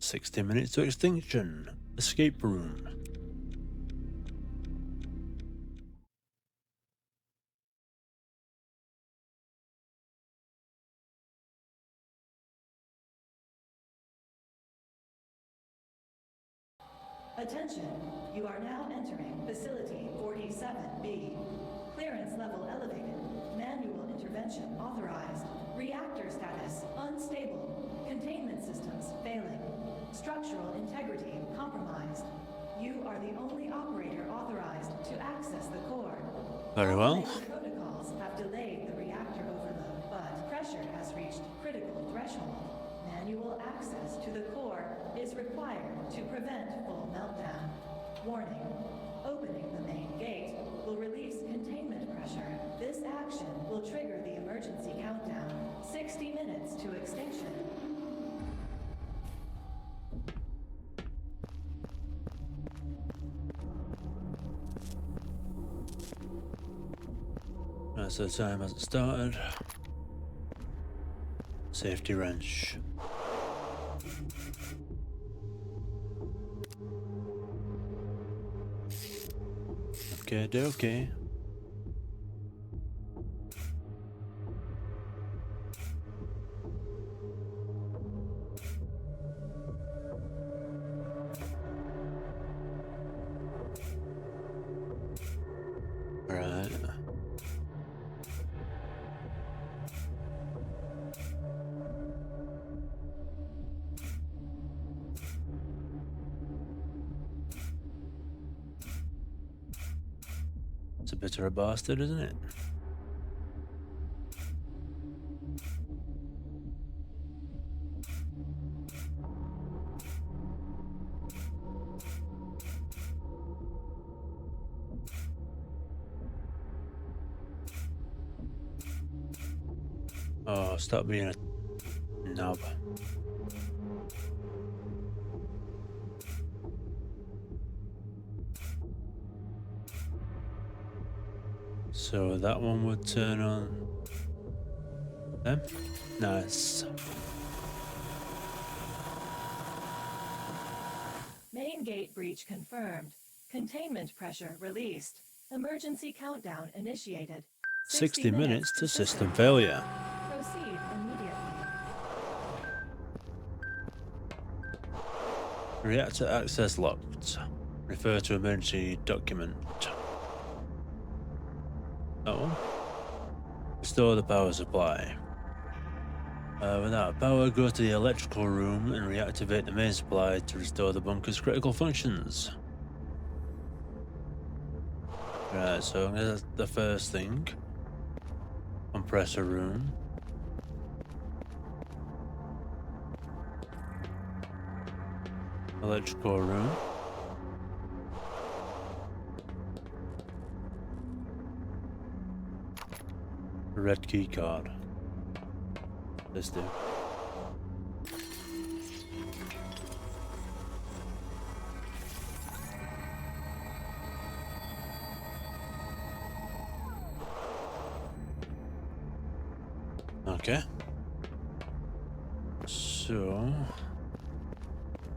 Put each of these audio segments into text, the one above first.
60 minutes to extinction. Escape room. Attention, you are now entering Facility 47B. Clearance level elevated. Manual intervention authorized. Reactor status unstable. Containment systems failing. Structural integrity compromised. You are the only operator authorized to access the core. Very well. Protocols have delayed the reactor overload, but pressure has reached critical threshold. Manual access to the core is required to prevent full meltdown. Warning, opening the main gate will release containment pressure. This action will trigger the emergency countdown. 60 minutes to extinction. Right, so the time hasn't started. Safety wrench. Okay. Right. It's a bit of a bastard, isn't it? Oh, stop being a knob. So that one would turn on them. Nice. Main gate breach confirmed. Containment pressure released. Emergency countdown initiated. 60 minutes to system failure. Proceed immediately. Reactor access locked. Refer to emergency document. Oh. Restore the power supply. Without power, go to the electrical room and reactivate the main supply to restore the bunker's critical functions. Right, so that's the first thing. Compressor room. Electrical room. Red key card. Let's do. Okay. So,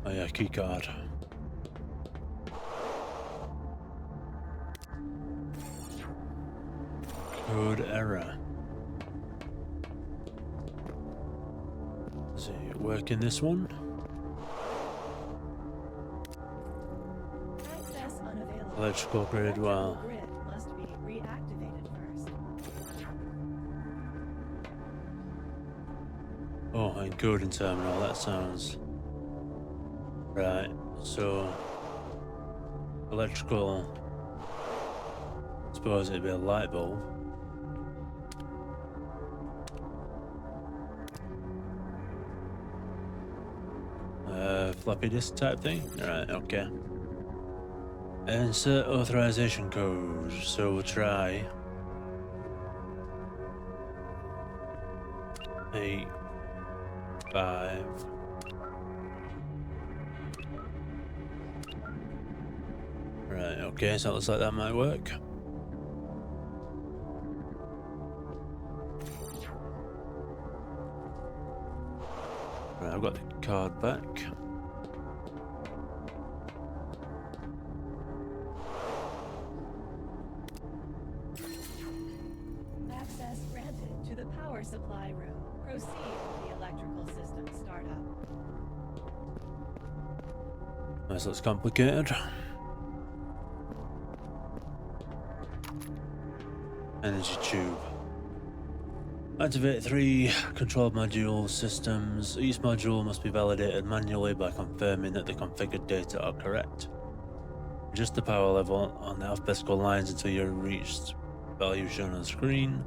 oh yeah, key card. Code error. Is it working this one? Access unavailable. Electrical grid, well. Grid must be reactivated first. Oh, encoding terminal, that sounds right. So, electrical, I suppose it'd be a light bulb. Floppy disk type thing? Right, okay. Insert authorization code, so we'll try 8, 5. Right, okay, so it looks like that might work. Right, I've got the card back. power supply room. Proceed with the electrical system startup. This looks complicated. Energy tube. Activate 3 control module systems. Each module must be validated manually by confirming that the configured data are correct. Adjust the power level on the alphabetical lines until you reach value shown on the screen.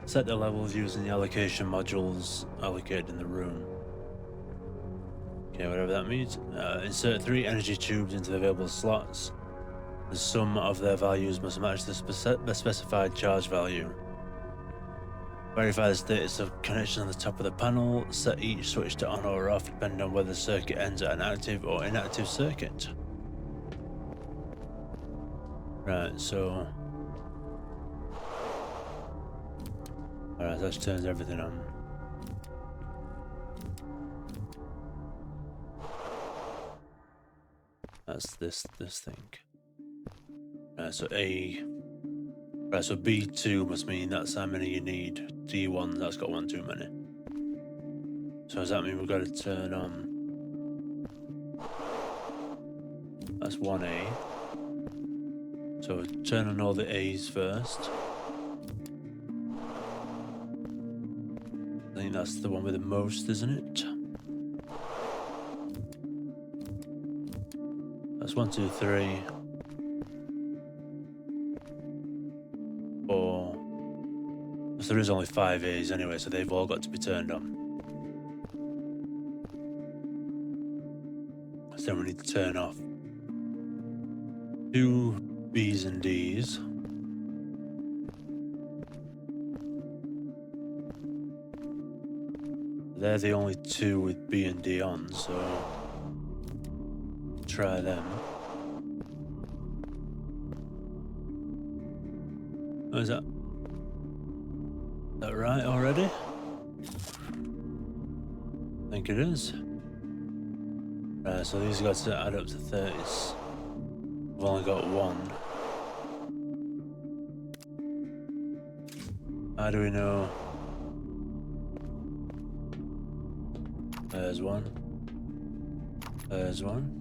Set the levels using the allocation modules allocated in the room. Okay, whatever that means. Insert 3 energy tubes into the available slots. The sum of their values must match the specified charge value. Verify the status of connection on the top of the panel. Set each switch to on or off depending on whether the circuit ends at an active or inactive circuit. Right, so... Alright, that turns everything on. That's this thing. Right, so A... Right, so B2 must mean that's how many you need. D1, that's got one too many. So does that mean we've got to turn on... That's 1A. So turn on all the A's first. I think that's the one with the most, isn't it? That's 1, 2, 3. 4. So there is only 5 A's anyway, so they've all got to be turned on. So then we need to turn off 2 B's and D's. They're the only 2 with B and D on, so try them. Oh, is that right already? I think it is. Right, so these got to add up to 30s. We've only got 1. How do we know? There's 1. There's 1.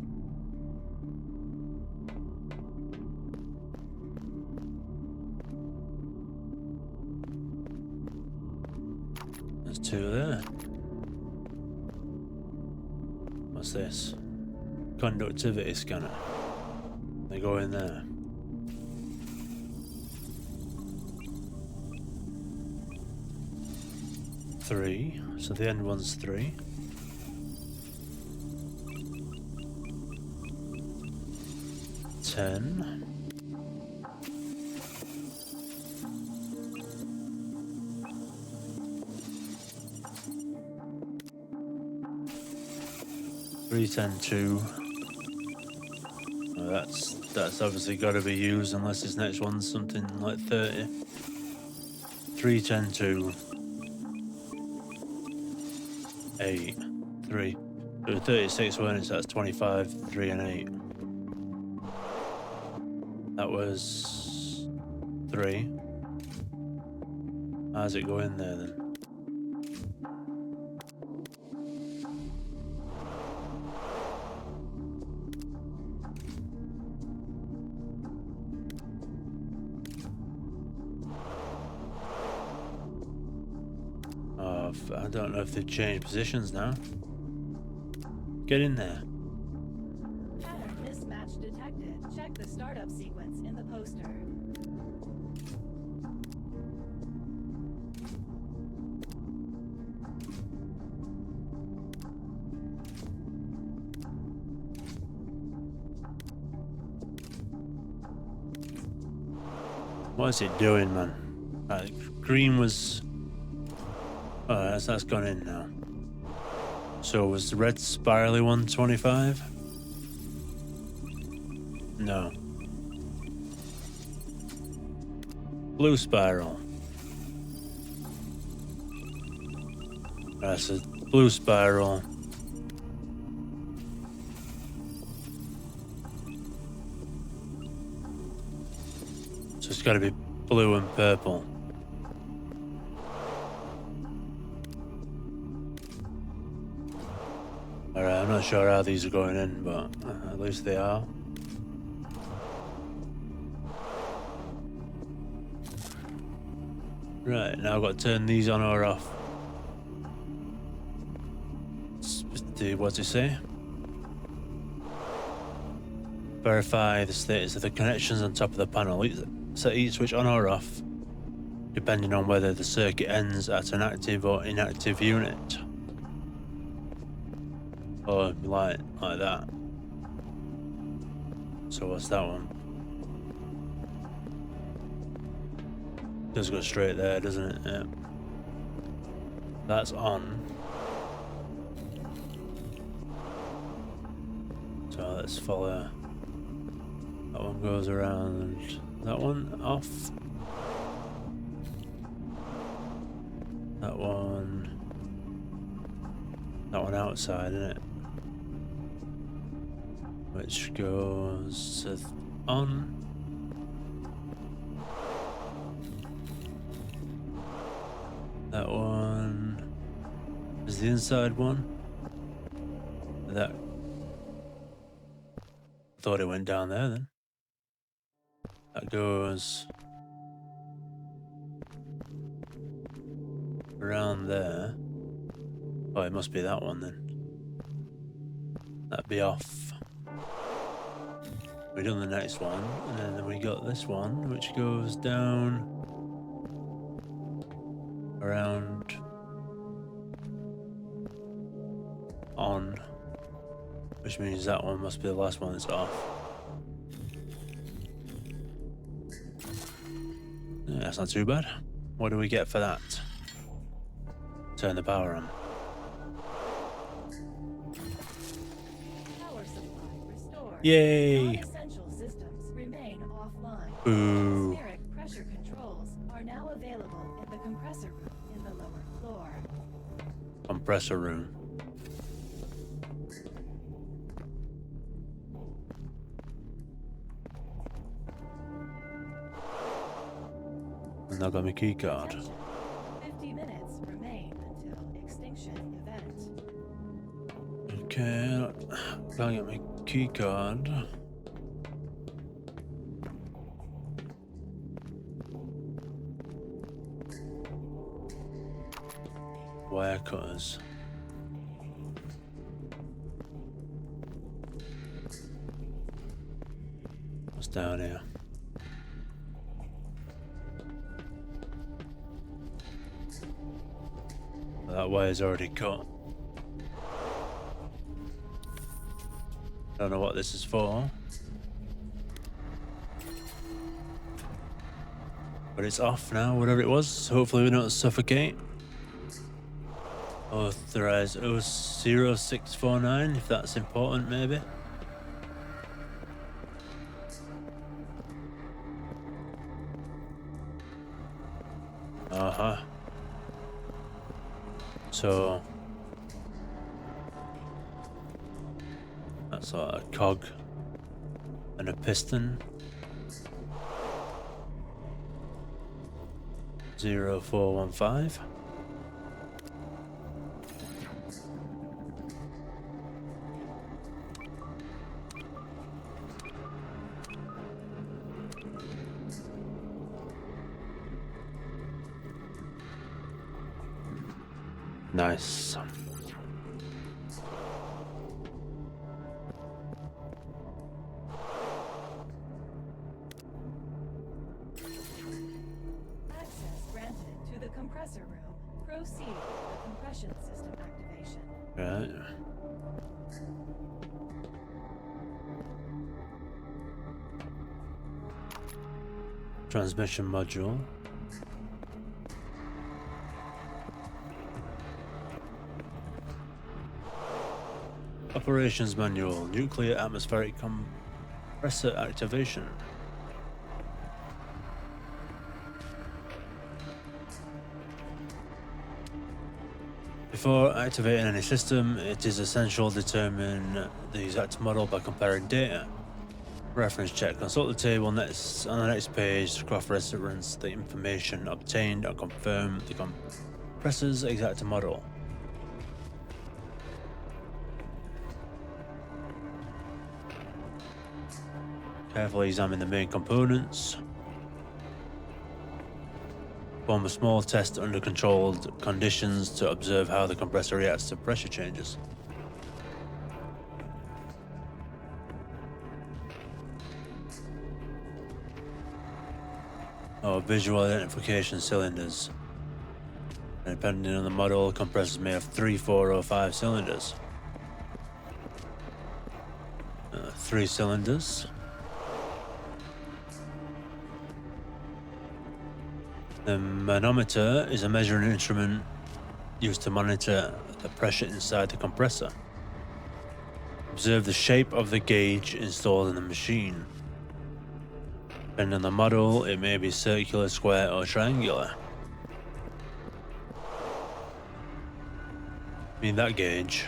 There's 2 there. What's this? Conductivity scanner. They go in there. Three. So the end one's 3. 10. Three, 10, 2. Oh, that's obviously got to be used unless this next one's something like 30. 3, 10, 2. 8, 3. So 36 weren't it? So that's 25, 3 and 8. That was 3. How's it go in there then? Oh, I don't know if they've changed positions now. Get in there. Pattern mismatch detected. Check the startup sequence in the poster. What is it doing, man? Green was... Oh, that's gone in now. So was the red spirally one 25? No. Blue spiral. Right, so blue spiral. So it's got to be blue and purple. sure how these are going in, but at least they are. Right, now I've got to turn these on or off. What's it say? Verify the status of the connections on top of the panel. Set each switch on or off, depending on whether the circuit ends at an active or inactive unit. Or like that. So what's that one? Does go straight there, doesn't it? Yeah. That's on. So let's follow. That one goes around. That one off. That one outside, isn't it? Which goes on. That one is the inside one. That thought it went down there then. That goes around there. Oh, it must be that one then. That'd be off. We've done the next one, and then we got this one, which goes down around on, which means that one must be the last one that's off. Yeah, that's not too bad. What do we get for that? Turn the power on. Power supply restored. Yay! Non-essential systems remain offline. Boo. Atmospheric pressure controls are now available in the compressor room in the lower floor. Compressor room. And I got my key card. Attention. 50 minutes remain until extinction event. Okay, gotta get my key card. Wire cutters. What's down here? That wire's already cut. Don't know what this is for. But it's off now, whatever it was. Hopefully we don't suffocate. Authorize 0649, if that's important, maybe. Uh-huh. So that's a cog and a piston. 0415. Nice. Access granted to the compressor room. Proceed with the compression system activation. Right. Transmission module. Operations manual. Nuclear atmospheric compressor activation. Before activating any system, it is essential to determine the exact model by comparing data. Reference check. Consult the table next on the next page to cross-reference the information obtained and confirm the compressor's exact model. Carefully examine the main components. Perform a small test under controlled conditions to observe how the compressor reacts to pressure changes. Visual identification cylinders. Depending on the model, compressors may have 3, 4, or 5 cylinders. 3 cylinders. The manometer is a measuring instrument used to monitor the pressure inside the compressor. Observe the shape of the gauge installed in the machine. Depending on the model, it may be circular, square, or triangular. I mean that gauge.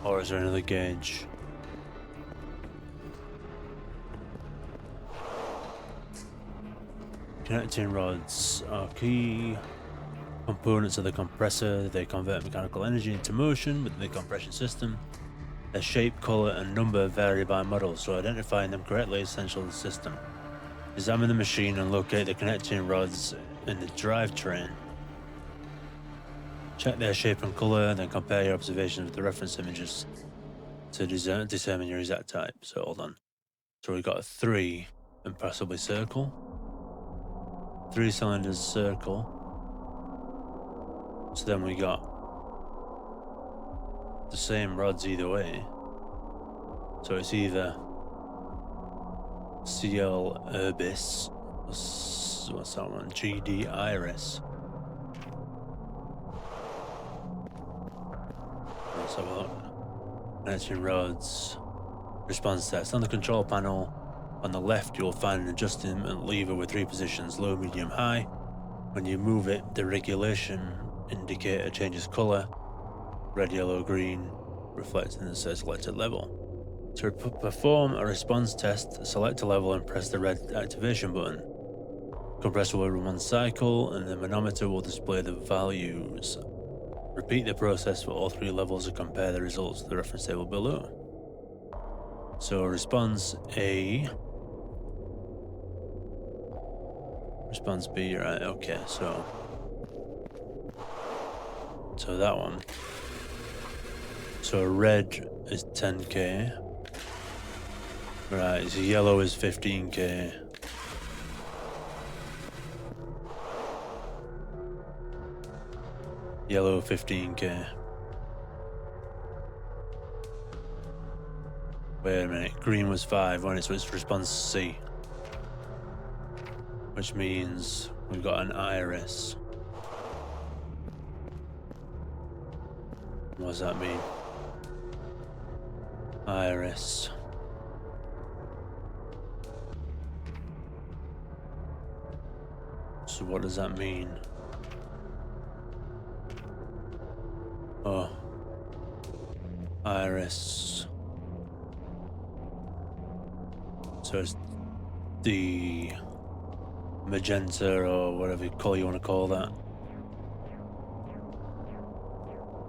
Or is there another gauge? Connecting rods are key components of the compressor. They convert mechanical energy into motion within the compression system. Their shape, color, and number vary by model, so identifying them correctly is essential to the system. Examine the machine and locate the connecting rods in the drivetrain. Check their shape and color, then compare your observations with the reference images to determine your exact type. So hold on. So we've got a 3 and possibly circle. 3 cylinders circle. So then we got the same rods either way. So it's either CL Urbis, what's that one? GD Iris. Let's have a look. Connecting rods. Response test. On the control panel on the left, you'll find an adjustment lever with 3 positions: low, medium, high. When you move it, the regulation indicator changes color. Red, yellow, green, reflecting the selected level. To perform a response test, select a level and press the red activation button. The compressor will run one cycle and the manometer will display the values. Repeat the process for all 3 levels and compare the results to the reference table below. So response A, response B, right? Okay, so that one. So red is 10k. Right, so yellow is 15k. Yellow 15k. Wait a minute, green was 5 when it's response C. Which means we've got an iris. What does that mean? Iris. So what does that mean? Oh. Iris. So it's the magenta or whatever you want to call that.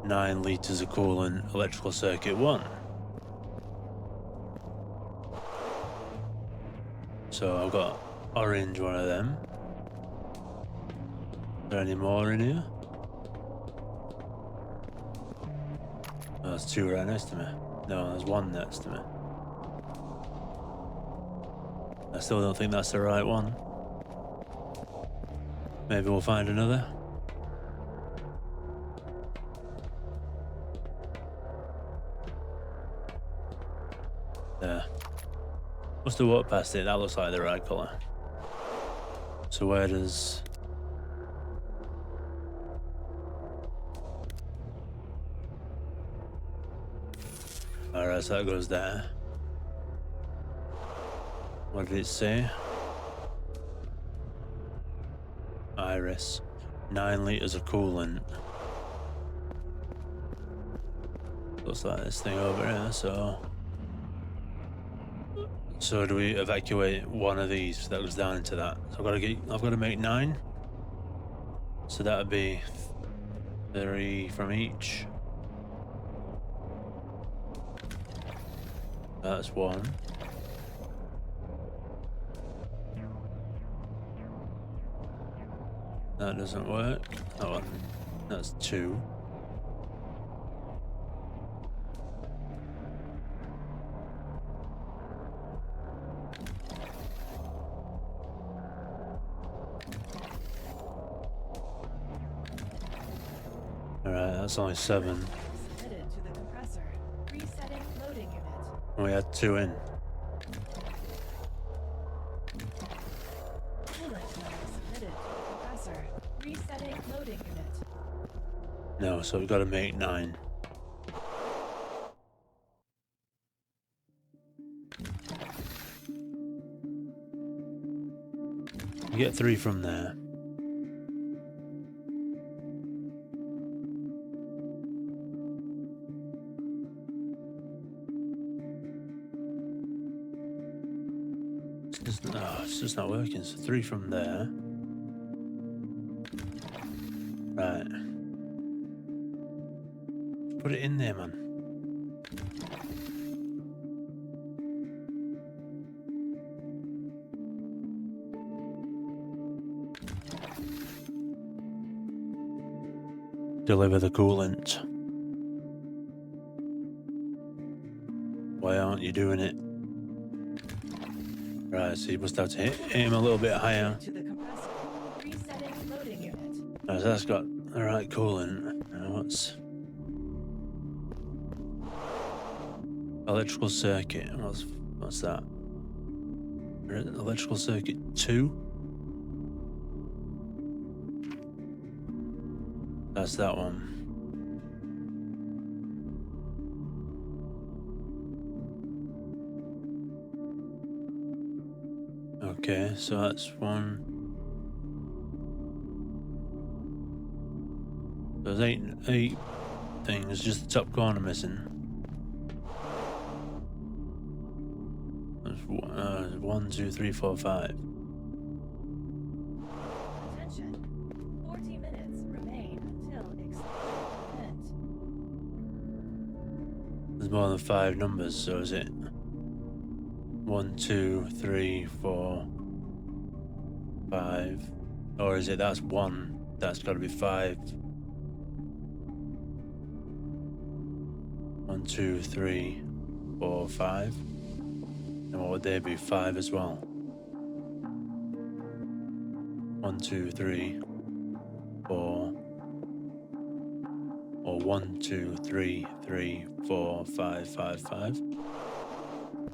9 liters of coolant, electrical circuit 1. So I've got orange, one of them. Is there any more in here? Oh, there's 2 right next to me. No, there's 1 next to me. I still don't think that's the right one. Maybe we'll find another. There. Must have walked past it. That looks like the right colour. So where does... Alright, so that goes there. What did it say? Iris. 9 liters of coolant. Looks like this thing over here, so... So do we evacuate one of these that goes down into that? So I've got to make 9. So that would be 3 from each. That's one. That doesn't work. That one. That's two. Alright, that's only 7. Submitted to the compressor. Resetting loading unit. And we had 2 in. Coolant submitted to the compressor. Resetting loading unit. No, so we've got to make 9. You get 3 from there. It's just not working. So 3 from there. Right. Put it in there, man. Deliver the coolant. Why aren't you doing it? Right, so you must have to hit him a little bit higher. To the compressor. Resetting loading unit. Right, so that's got the right coolant. Now what's electrical circuit? What's that? Electrical circuit 2. That's that one. Okay, so that's 1. There's 8 things, just the top corner missing. There's 1, 2, 3, 4, 5. Attention. 40 minutes remain until extinction event. There's more than 5 numbers, so is it 1, 2, 3, 4, 5? Or is it that's 1? That's got to be 5. 1, 2, 3, 4, 5. And what would they be? 5 as well. 1, 2, 3, 4. Or 1, 2, 3, 3, 4, 5, 5, 5.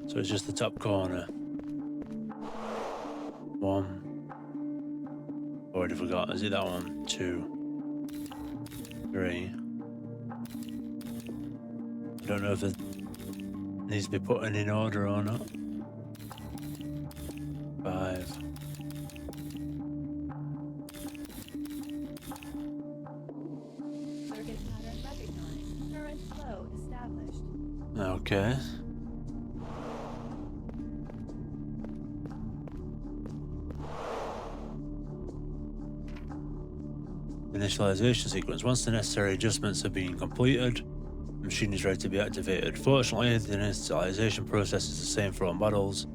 So it's just the top corner. 1. Already forgot. Is it that one? 2, 3. I don't know if it needs to be put in order or not. 5. Circuit pattern recognized. Current flow established. Okay. Initialization sequence. Once the necessary adjustments have been completed, the machine is ready to be activated. Fortunately, the initialization process is the same for all models.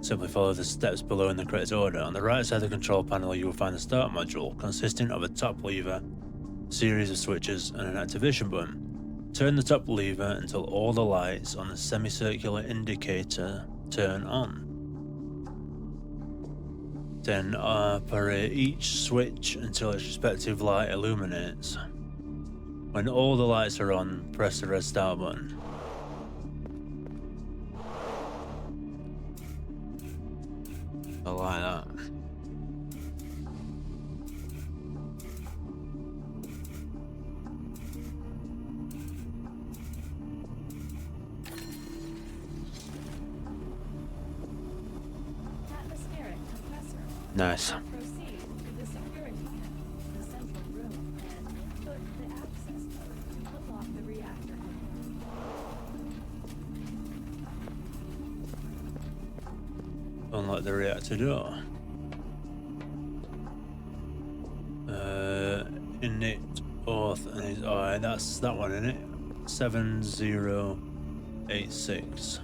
Simply follow the steps below in the correct order. On the right side of the control panel, you will find the start module, consisting of a top lever, series of switches, and an activation button. Turn the top lever until all the lights on the semicircular indicator turn on. Then operate each switch until its respective light illuminates. When all the lights are on, press the red start button. I like that. Atmospheric compressor. Nice. Proceed to the security panel in the central room and input the access code to unlock the reactor. Unlock the reactor door. Init auth and alright, that's that one, isn't it? 7086.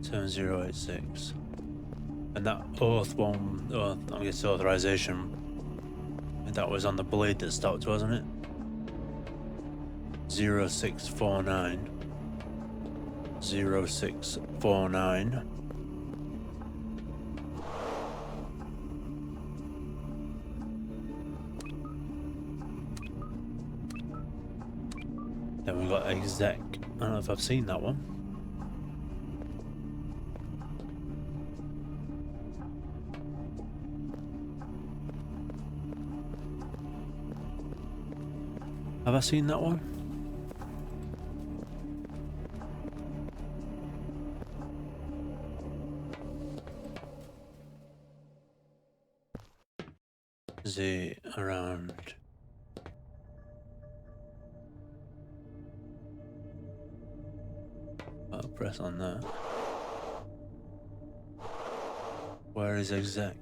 7086. And that oath one, I guess authorization, that was on the blade that stopped, wasn't it? 0649. 0649. Then we got exec. I don't know if I've seen that one. Have I seen that one? Is he around? I'll press on that. Where is exec?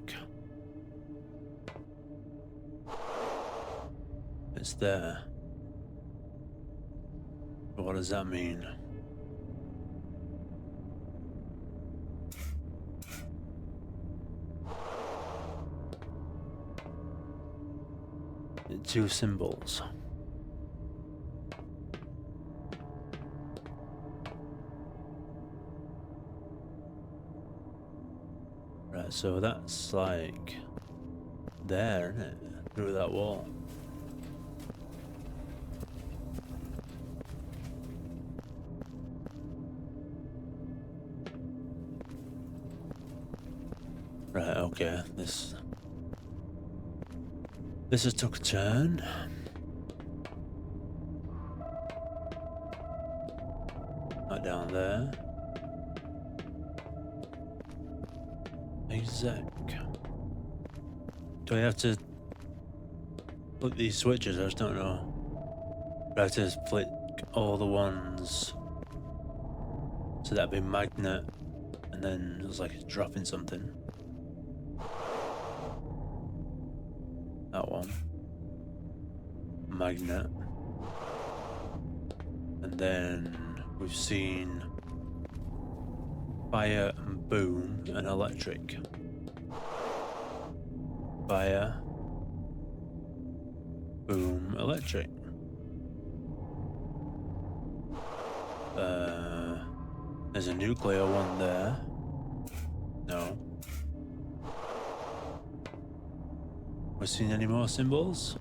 It's there. What does that mean? Two symbols. Right, so that's like there, isn't it? Through that wall. Right, okay, this has took a turn. Right down there. Exec. Do I have to flick these switches? I just don't know. Do I have to flick all the ones so that'd be magnet, and then it was like it's dropping something. That one. Magnet. And then we've seen fire and boom and electric. Fire, boom, electric. There's a nuclear one there. No. We've seen any more symbols?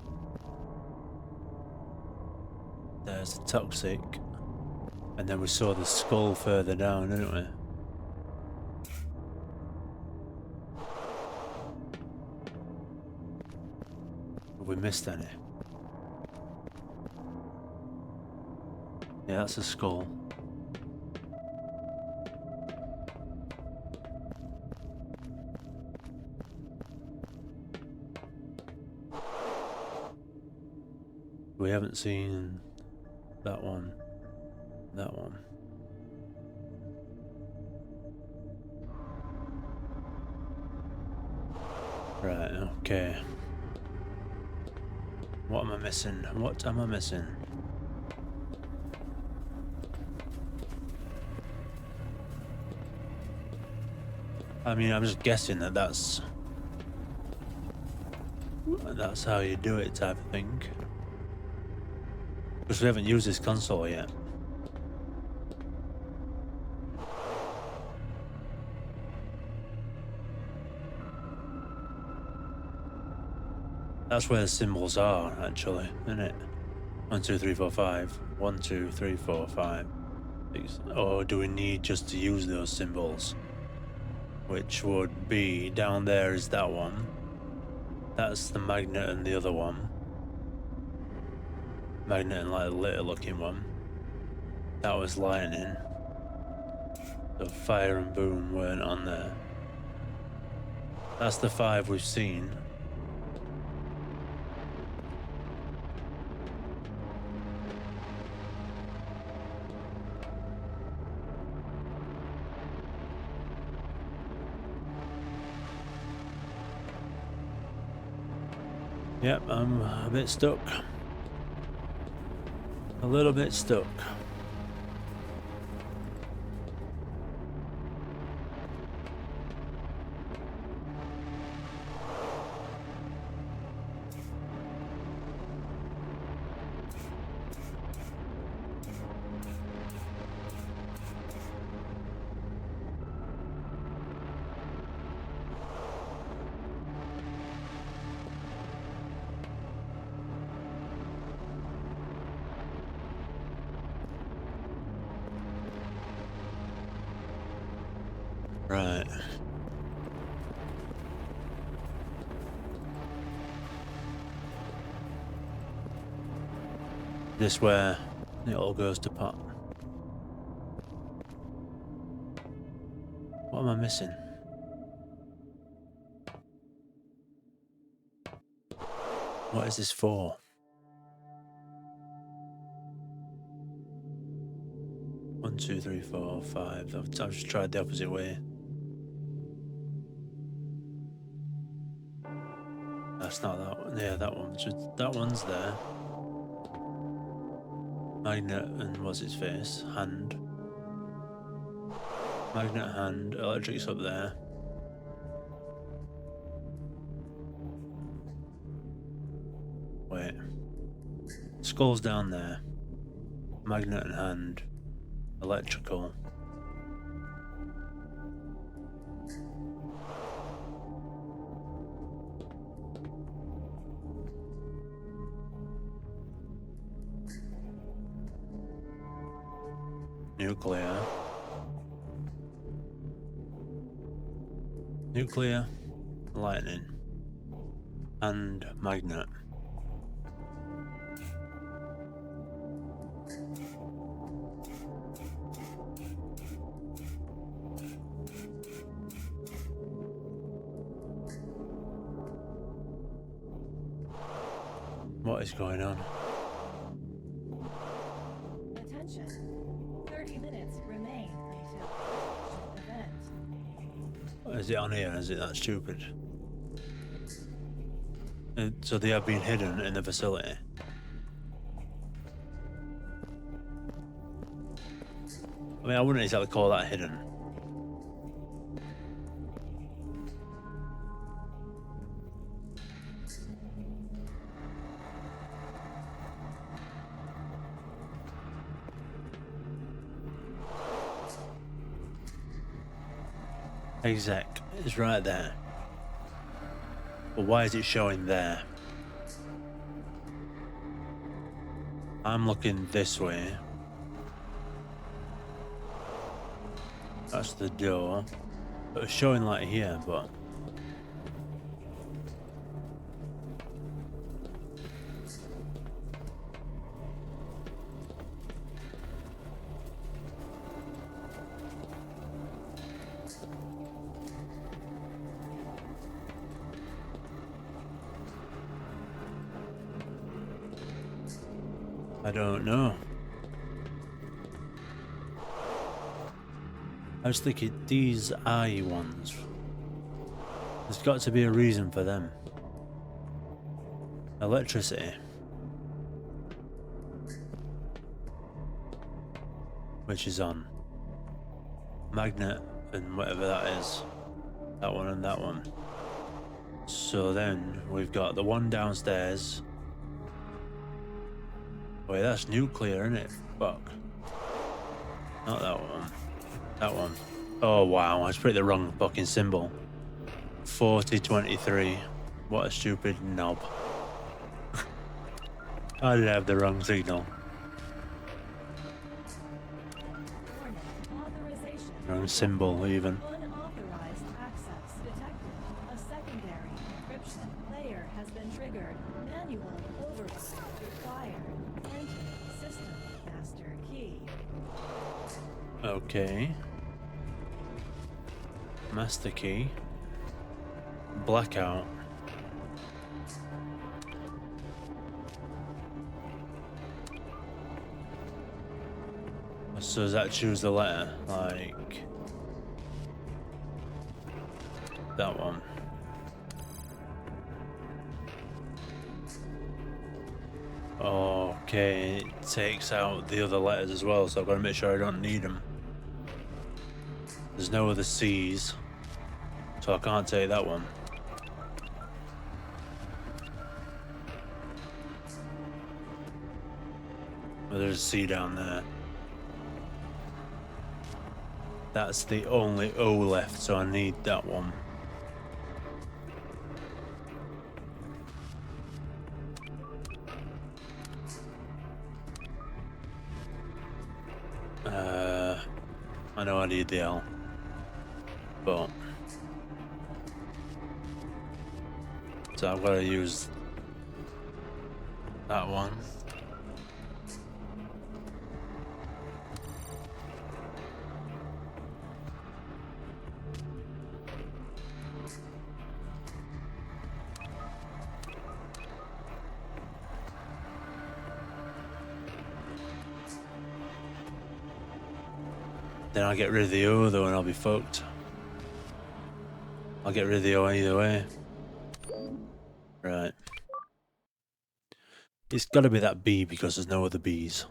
There's a toxic. And then we saw the skull further down, didn't we? Have we missed any? Yeah, that's a skull. We haven't seen that one. That one. Right, okay. What am I missing? What am I missing? I mean, I'm just guessing that that's how you do it, type of thing. Because we haven't used this console yet. That's where the symbols are, actually, isn't it? 1, 2, 3, 4, 5. 1, 2, 3, 4, 5. 6. Or do we need just to use those symbols? Which would be down there is that one. That's the magnet and the other one. Magnet and like a little looking one. That was lightning. So fire and boom weren't on there. That's the 5 we've seen. Yep, I'm a bit stuck. A little bit stuck. Right. This where it all goes to pot. What am I missing? What is this for? 1, 2, 3, 4, 5. I've just tried the opposite way. That's not that one. Yeah, that one. That one's there. Magnet and what's its face? Hand. Magnet, hand. Electric's up there. Wait. Skull's down there. Magnet and hand. Electrical. Nuclear. Nuclear. Lightning. And magnet. What is going on? Attention. 30 minutes remain until event. Is it on here? Is it that stupid? So they have been hidden in the facility. I mean, I wouldn't exactly call that hidden. Exec is right there. But why is it showing there? I'm looking this way. That's the door. But it's showing like here, but... I don't know. I was thinking these eye ones. There's got to be a reason for them. Electricity. Which is on. Magnet and whatever that is. That one and that one. So then we've got the one downstairs. Wait, that's nuclear, isn't it? Fuck. Not that one. That one. Oh wow, I just put the wrong fucking symbol. 4023. What a stupid knob. I did have the wrong signal. Authorization. Wrong symbol even. Unauthorized access detected. A secondary encryption layer has been triggered. Manual override required. Enter system master key. Okay. Master key. Blackout. So does that choose the letter? Like... that one. Okay, it takes out the other letters as well, so I've got to make sure I don't need them. There's no other C's, so I can't take that one. But there's a C down there. That's the only O left, so I need that one. I know I need the L. But so I've got to use that one. Then I'll get rid of the O though and I'll be fucked. I'll get rid of the O either way. Right. It's gotta be that B because there's no other B's.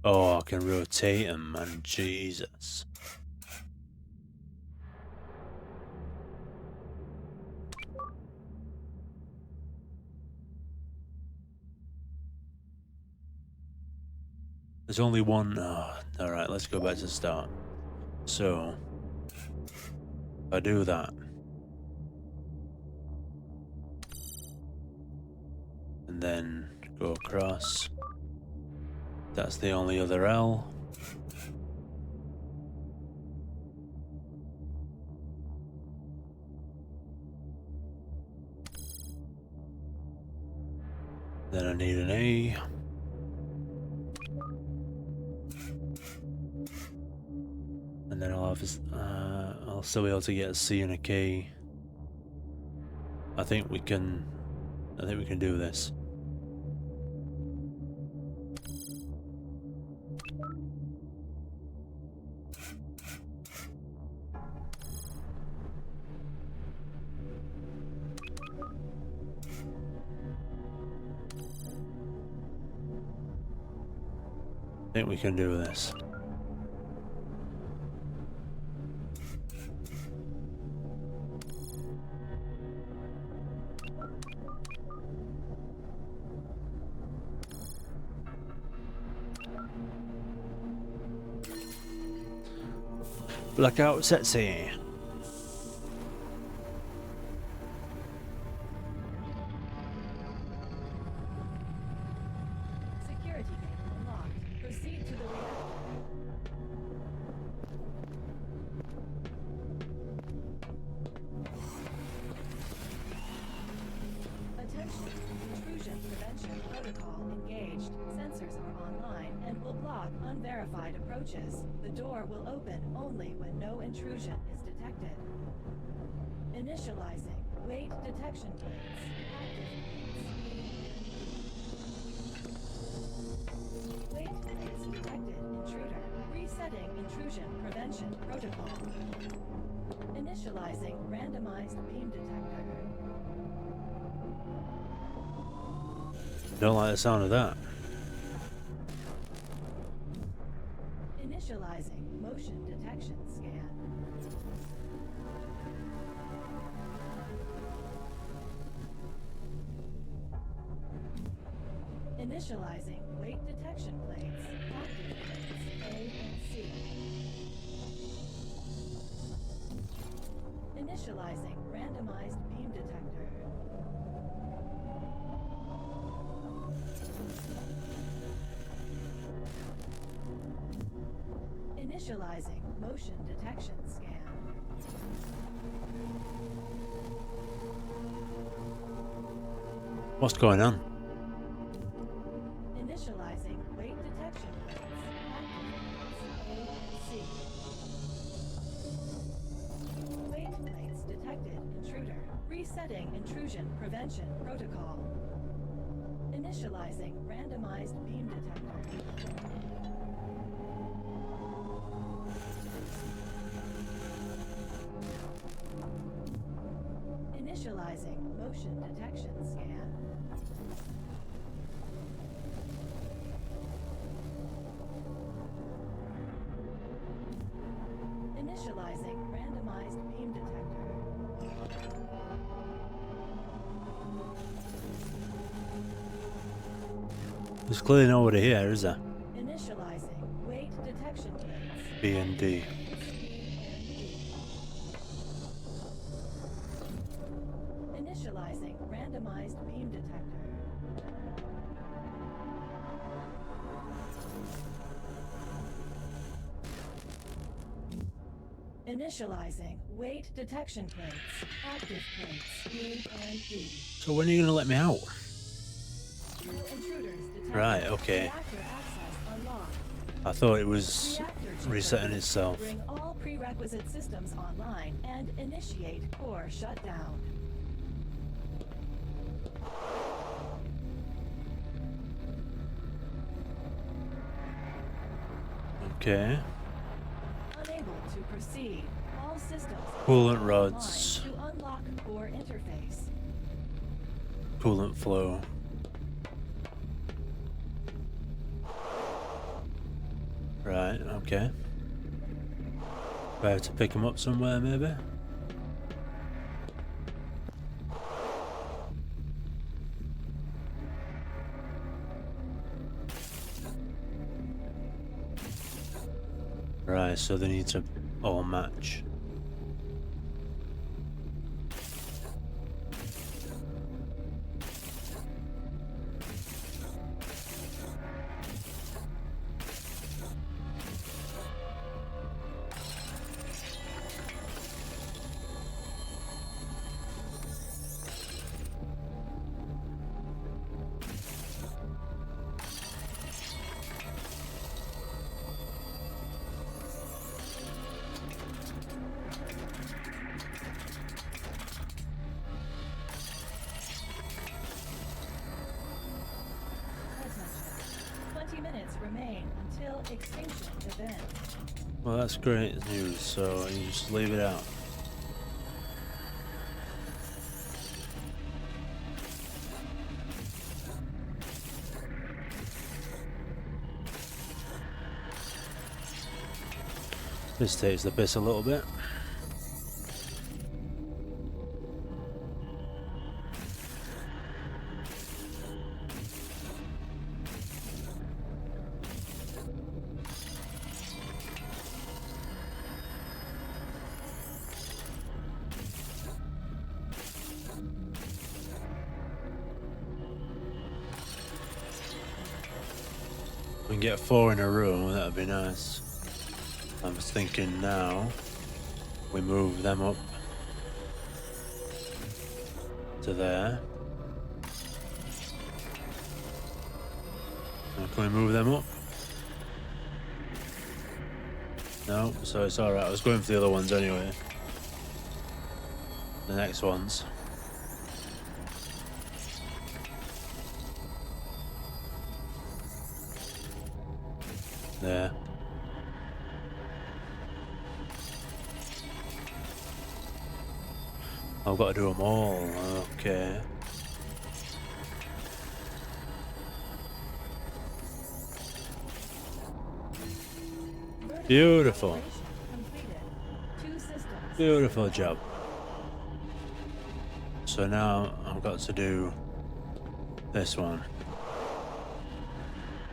Oh, I can rotate them, man. Jesus. There's only one. Oh, alright, let's go back to the start. So, if I do that. And then go across. That's the only other L. Then I need an A. And then I'll have I'll still be able to get a C and a K. I think we can do this. I think we can do this. Blackout sexy. Security gate unlocked. Proceed to the reactor. Attention. Intrusion prevention protocol engaged. Sensors are online and will block unverified approaches. The door will open only when no intrusion is detected. Initializing. Weight detection plates. Active. Weight plates detected. Intruder. Resetting intrusion prevention protocol. Initializing randomized beam detector. Don't like the sound of that. Initializing motion detection scan. Initializing weight detection plates. Active plates A and C. Initializing randomized beam detector. Initializing motion detection scan. What's going on? Initializing weight detection plates. Active plates A and C. Weight plates detected. Intruder. Resetting intrusion prevention protocol. Initializing randomized beam detector. Initializing motion detection scan. Initializing randomized beam detector. There's clearly nobody here, is there? Initializing weight detection plates. B and D. Initializing randomized beam detector. Initializing weight detection plates. Active plates E and D. So when are you gonna let me out? Intruders detected. Right, okay. Reactor access unlocked. I thought it was Reactor chamber. resetting itself. Bring all prerequisite systems online and initiate core shutdown. Okay. Unable to proceed. All systems Coolant online rods. to unlock core interface. Coolant flow. Right, okay. Do I have to pick him up somewhere, maybe? Right, so they need to all match. Attention. 20 minutes remain until extinction event. Well, that's great news, so you just leave it out. This takes the piss a little bit. We can get 4 in a row, that'd be nice. I was thinking now we move them up to there. Can we move them up? No, so it's alright. I was going for the other ones anyway. The next ones. There. I've got to do them all. Okay. Beautiful. Completed. 2 systems. Beautiful job. So now I've got to do this one.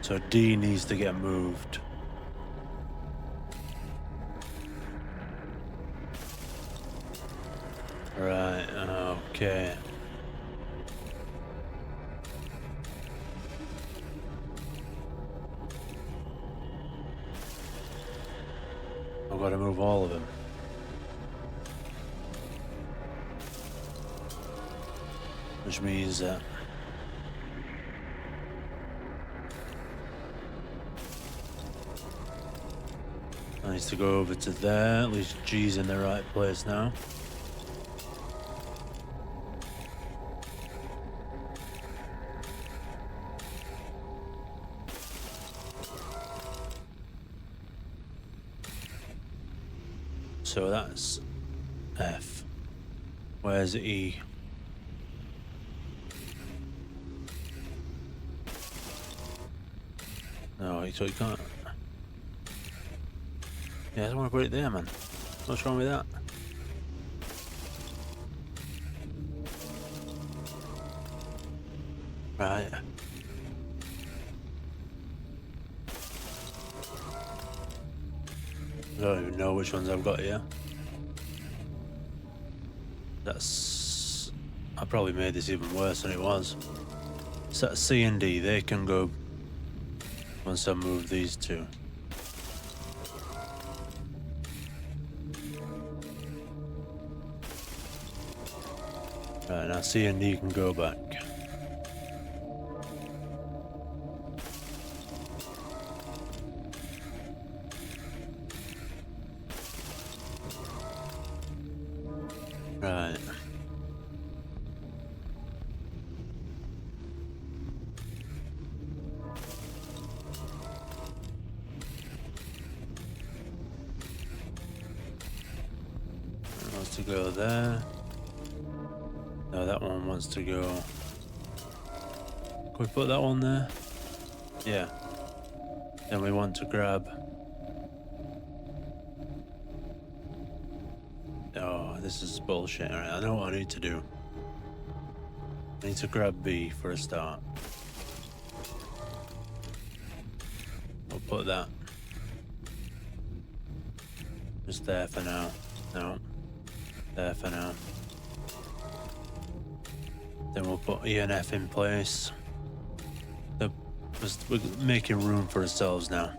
So D needs to get moved. Right, okay. I've got to move all of them. Which means that I need to go over to there. At least G's in the right place now. So that's F. Where's E? No, so you can't. Yeah, I don't want to put it there, man. What's wrong with that? Right. I don't even know which ones I've got here. That's... I probably made this even worse than it was. So that's C and D, they can go once I move these two. Right, now C and D can go back. Right. It wants to go there. No, that one wants to go. Can we put that one there? Yeah. Then we want to grab. Oh, this is bullshit. Alright, I know what I need to do. I need to grab B for a start. We'll put that just there for now. No. There for now. Then we'll put E and F in place. We're making room for ourselves now.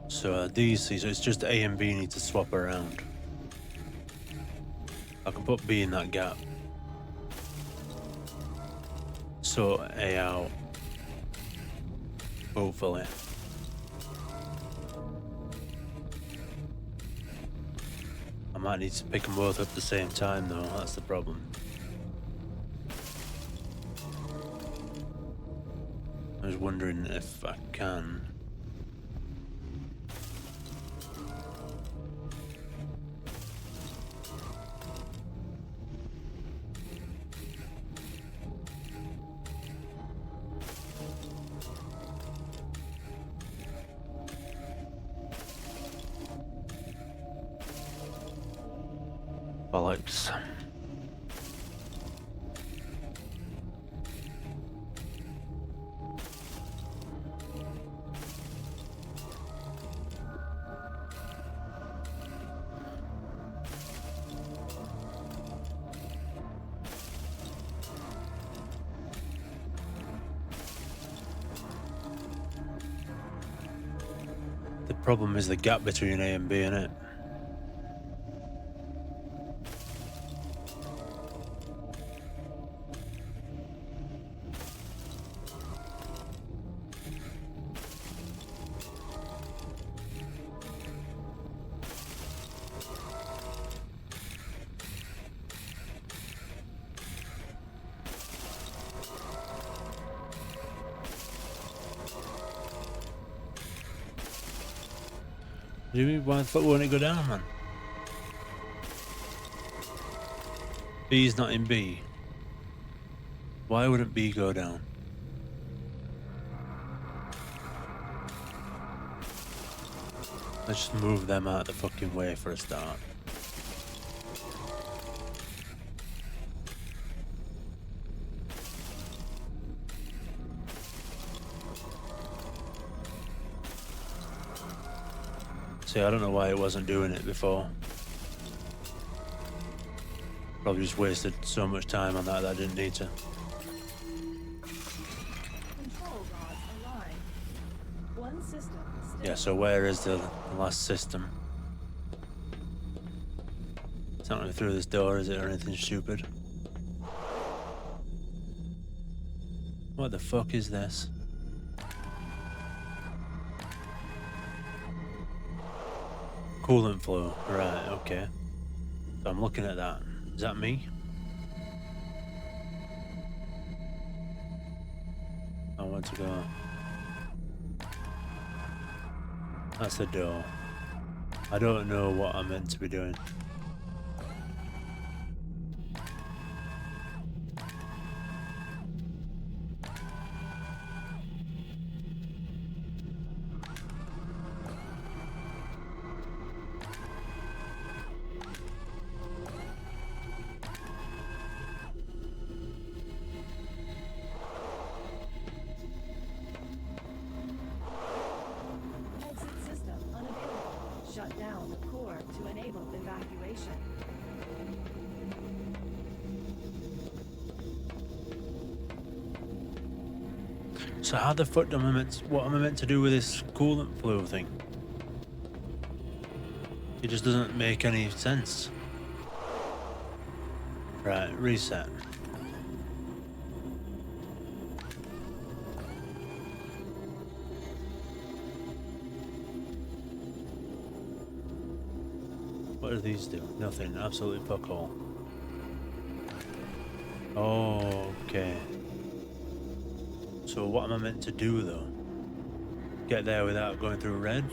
So these, so it's just A and B need to swap around. I can put B in that gap. Sort A out. Hopefully. I might need to pick them both up at the same time though, that's the problem. I was wondering if I can. Bollocks. The problem is the gap between A and B, innit? What do you mean, why the fuck won't it go down, man? B's not in B. Why wouldn't B go down? Let's just move them out of the fucking way for a start. See, I don't know why it wasn't doing it before. Probably just wasted so much time on that I didn't need to. Control rods aligned. One system still. Yeah, so where is the last system? It's not going through this door, is it, or anything stupid? What the fuck is this? Coolant flow, right, okay. So I'm looking at that. Is that me? I want to go. That's the door. I don't know what I'm meant to be doing. Shut down the core to enable evacuation. So how the fuck am I what am I meant to do with this coolant flow thing? It just doesn't make any sense. Right, reset. What do these do? Nothing. Absolutely fuck all. Okay. So what am I meant to do though? Get there without going through red?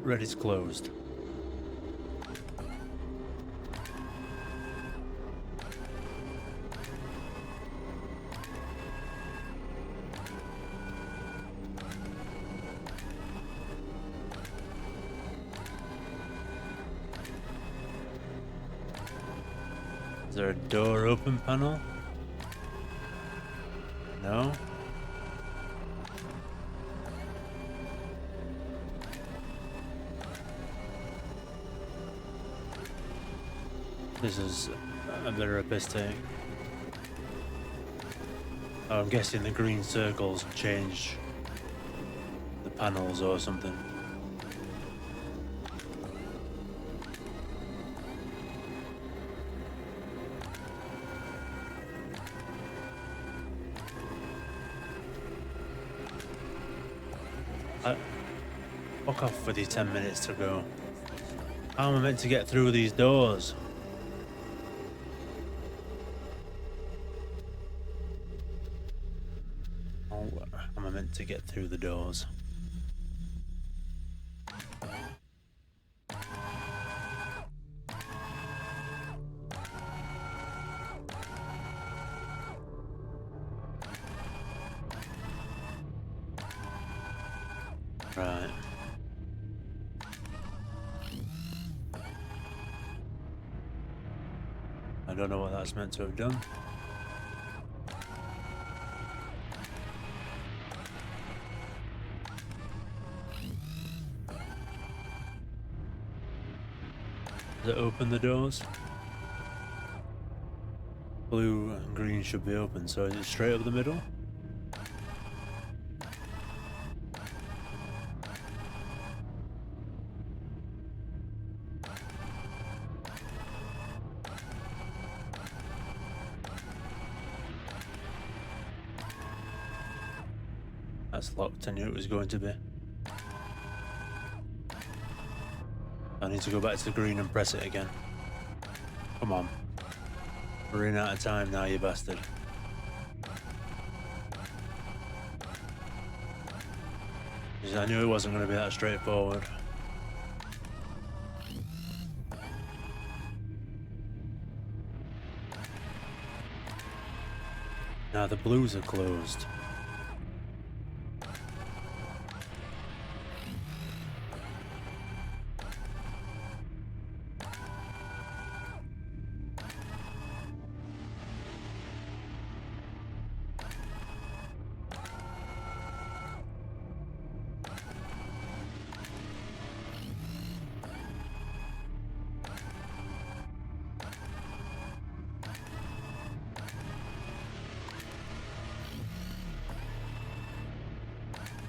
Red is closed. Is there a door open panel? No? This is a bit of a piss take. Oh, I'm guessing the green circles change the panels or something. Fuck off with these 10 minutes to go. How am I meant to get through these doors? How am I meant to get through the doors? Right. I don't know what that's meant to have done. Does it open the doors? Blue and green should be open, so is it straight up the middle? That's locked, I knew it was going to be. I need to go back to the green and press it again. Come on. We're running out of time now, you bastard. I knew it wasn't going to be that straightforward. Now the blues are closed.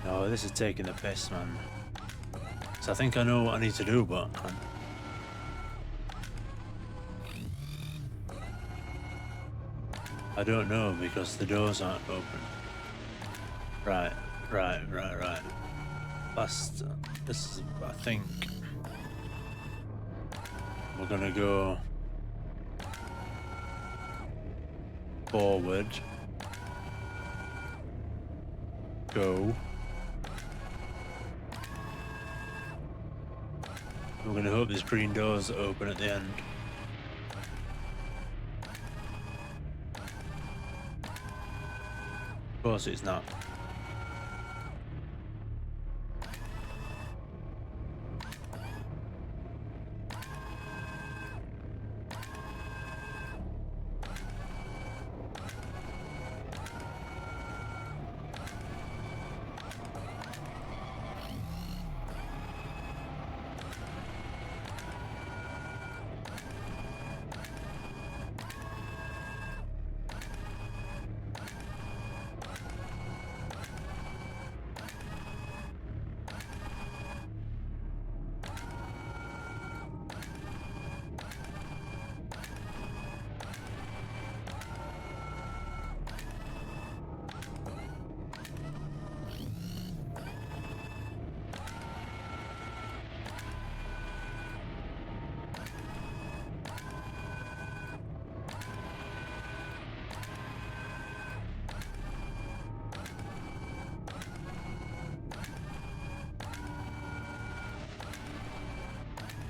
No, this is taking the piss, man. So I think I know what I need to do, but I don't know because the doors aren't open. Right. This is, I think, we're gonna go forward, go. We're gonna hope this green door's open at the end. Of course it's not.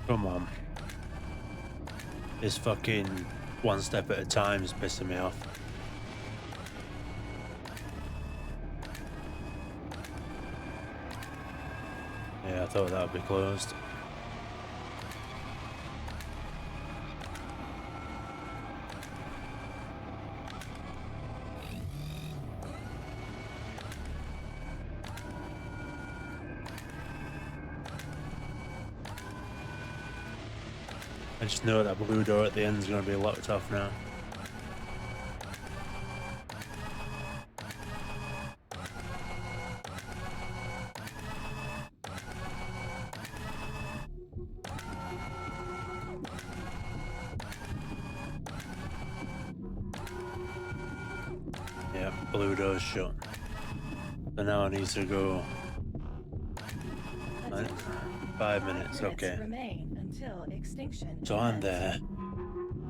Come on. This fucking one step at a time is pissing me off. Yeah, I thought that would be closed. I just know that blue door at the end is going to be locked off now. Yeah, blue door's shut. So now I need to go. 5 minutes, okay. Remain until extinction. So I'm there.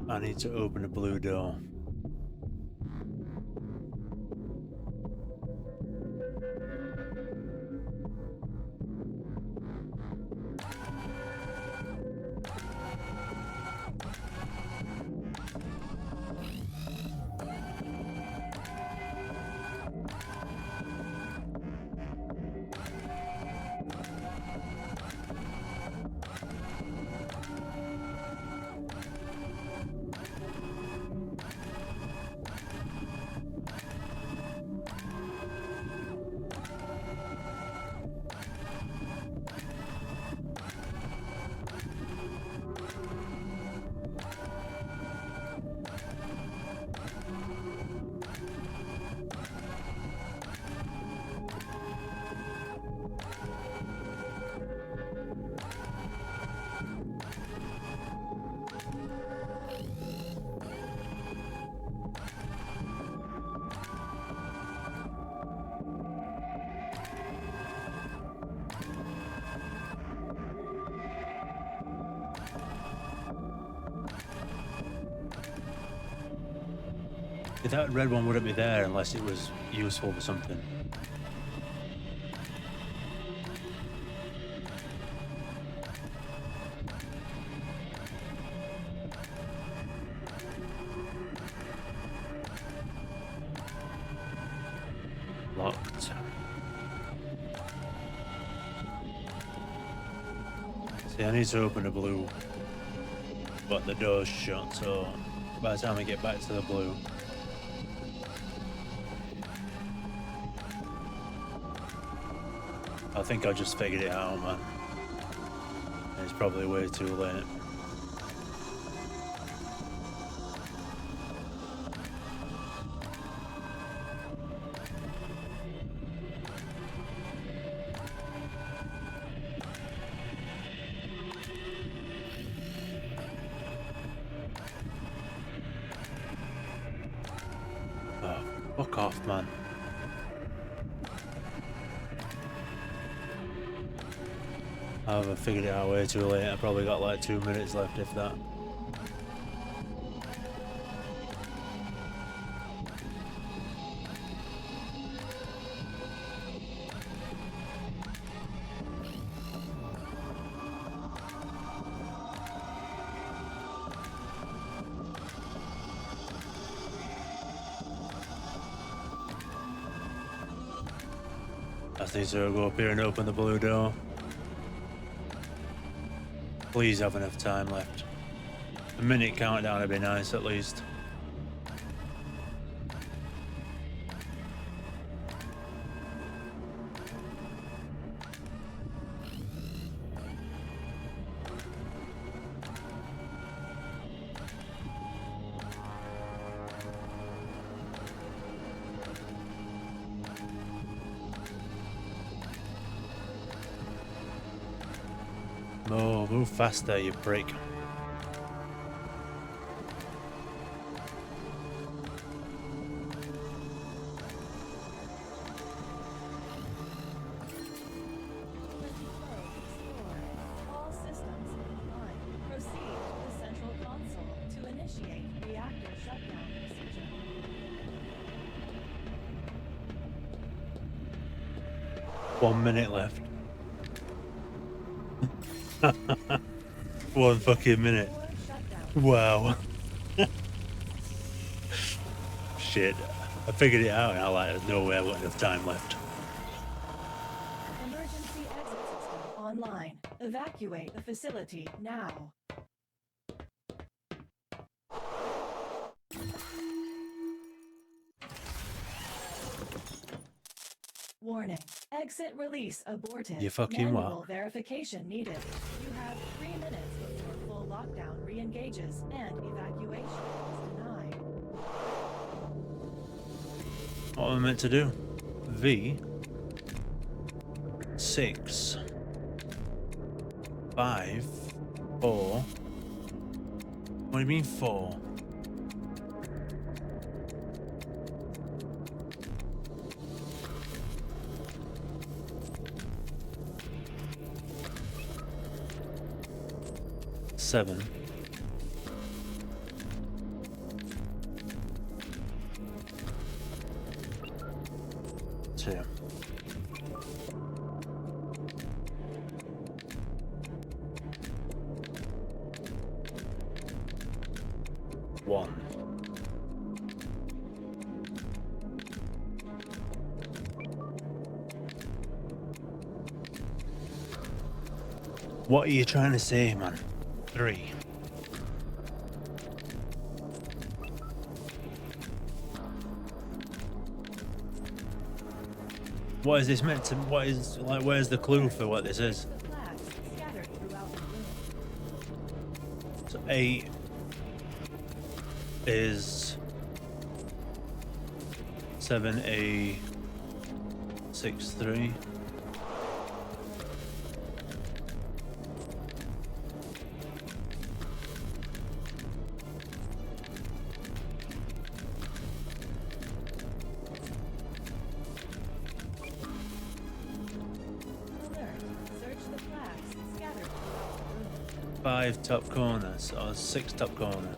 I need to open the blue door. That red one wouldn't be there unless it was useful for something. Locked. See, I need to open the blue, but the door's shut, so by the time I get back to the blue, I think I just figured it out, man. It's probably way too late. Oh, fuck off, man. I've figured it out way too late. I probably got like 2 minutes left, if that. I just need to go up here and open the blue door. Please have enough time left. A minute countdown would be nice, at least. Oh, move faster, you prick. All systems online. Proceed to the central console to initiate reactor shutdown procedure. 1 minute left. 1 fucking minute. Core shutdown. Wow. Shit. I figured it out now, like, there's no way I've got enough time left. Emergency exit system online. Evacuate the facility now. Warning. Exit release aborted. You fucking Manual what? verification needed. You have 3 minutes before full lockdown re-engages and evacuation is denied. What am I meant to do? V 6 5 4. What do you mean 4? Seven. Two. One. What are you trying to say, man? 3. What is this meant to? What is, like, where's the clue for what this is? The flags scattered throughout the room. So 8 is 7A 6 3. Alert. Search the flags scattered throughout the room. 5 top corners or 6 top corner.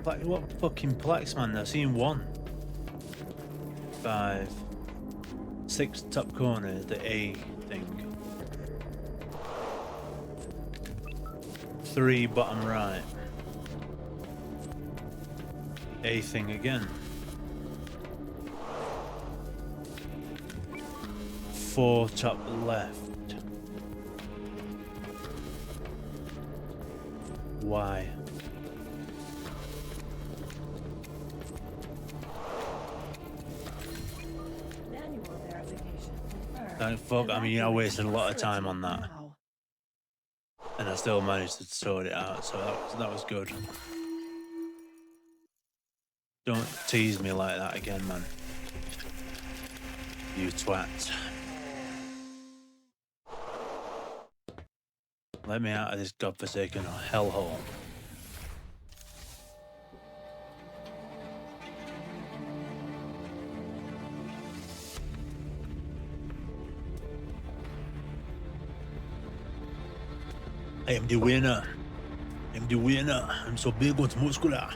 Like, what fucking plaques, man? I've seen 1. 5 6 top corner, the A thing. 3 bottom right. A thing again. 4 top left. Why? Manual verification confirmed. Thank fuck, I mean, I wasted a lot of time on that. Now. And I still managed to sort it out, so that was good. Don't tease me like that again, man. You twat. Let me out of this godforsaken hellhole. I am the winner. I'm the winner. I'm so big and muscular.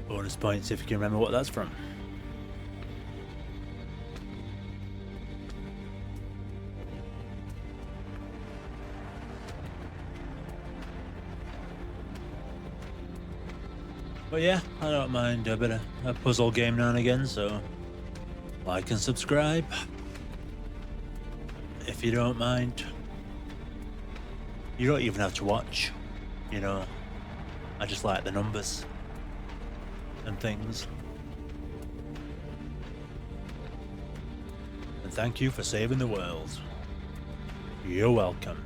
Bonus points if you can remember what that's from. But yeah, I don't mind a bit of a puzzle game now and again, so like and subscribe if you don't mind. You don't even have to watch, you know. I just like the numbers and things. And thank you for saving the world. You're welcome.